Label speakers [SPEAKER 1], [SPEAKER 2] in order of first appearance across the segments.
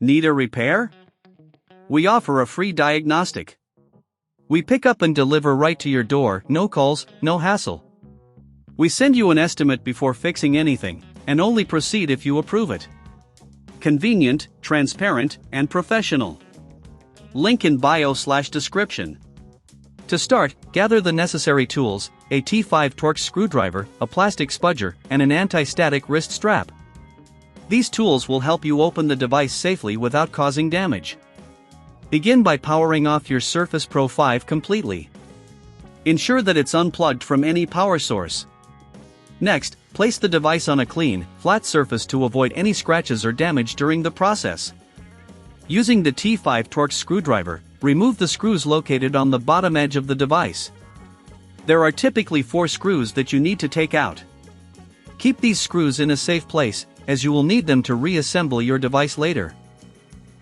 [SPEAKER 1] Need a repair? We offer a free diagnostic. We pick up and deliver right to your door, no calls, no hassle. We send you an estimate before fixing anything, and only proceed if you approve it. Convenient, transparent, and professional. Link in bio/description. To start, gather the necessary tools: a T5 Torx screwdriver, a plastic spudger, and an anti-static wrist strap. These tools will help you open the device safely without causing damage. Begin by powering off your Surface Pro 5 completely. Ensure that it's unplugged from any power source. Next, place the device on a clean, flat surface to avoid any scratches or damage during the process. Using the T5 Torx screwdriver, remove the screws located on the bottom edge of the device. There are typically 4 screws that you need to take out. Keep these screws in a safe place, as you will need them to reassemble your device later.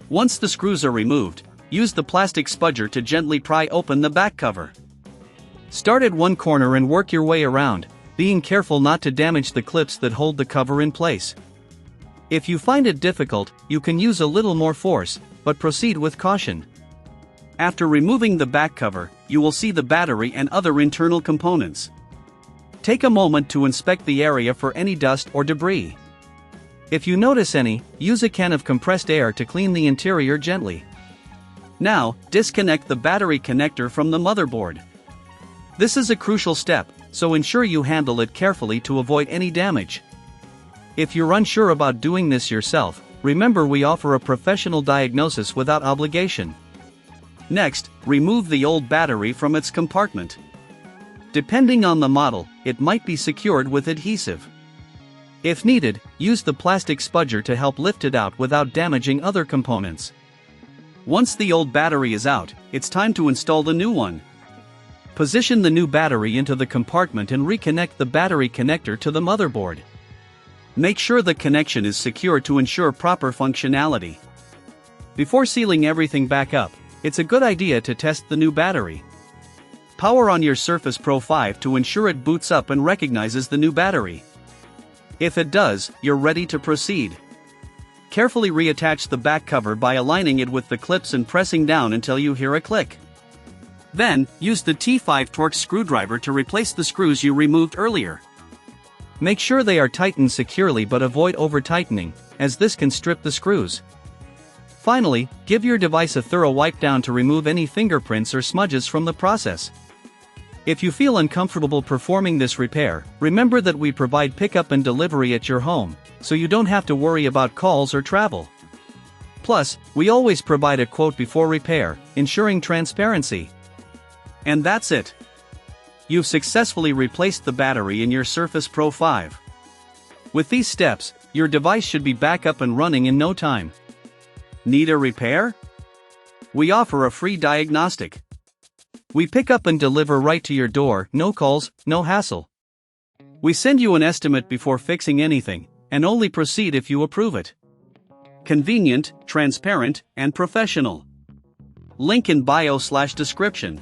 [SPEAKER 1] Once the screws are removed, use the plastic spudger to gently pry open the back cover. Start at one corner and work your way around, being careful not to damage the clips that hold the cover in place. If you find it difficult, you can use a little more force, but proceed with caution. After removing the back cover, you will see the battery and other internal components. Take a moment to inspect the area for any dust or debris. If you notice any, use a can of compressed air to clean the interior gently. Now, disconnect the battery connector from the motherboard. This is a crucial step, so ensure you handle it carefully to avoid any damage. If you're unsure about doing this yourself, remember we offer a professional diagnosis without obligation. Next, remove the old battery from its compartment. Depending on the model, it might be secured with adhesive. If needed, use the plastic spudger to help lift it out without damaging other components. Once the old battery is out, it's time to install the new one. Position the new battery into the compartment and reconnect the battery connector to the motherboard. Make sure the connection is secure to ensure proper functionality. Before sealing everything back up, it's a good idea to test the new battery. Power on your Surface Pro 5 to ensure it boots up and recognizes the new battery. If it does, you're ready to proceed. Carefully reattach the back cover by aligning it with the clips and pressing down until you hear a click. Then, use the T5 Torx screwdriver to replace the screws you removed earlier. Make sure they are tightened securely but avoid over-tightening, as this can strip the screws. Finally, give your device a thorough wipe down to remove any fingerprints or smudges from the process. If you feel uncomfortable performing this repair, remember that we provide pickup and delivery at your home, so you don't have to worry about calls or travel. Plus, we always provide a quote before repair, ensuring transparency. And that's it. You've successfully replaced the battery in your Surface Pro 5. With these steps, your device should be back up and running in no time. Need a repair? We offer a free diagnostic. We pick up and deliver right to your door, no calls, no hassle. We send you an estimate before fixing anything, and only proceed if you approve it. Convenient, transparent, and professional. Link in bio/description.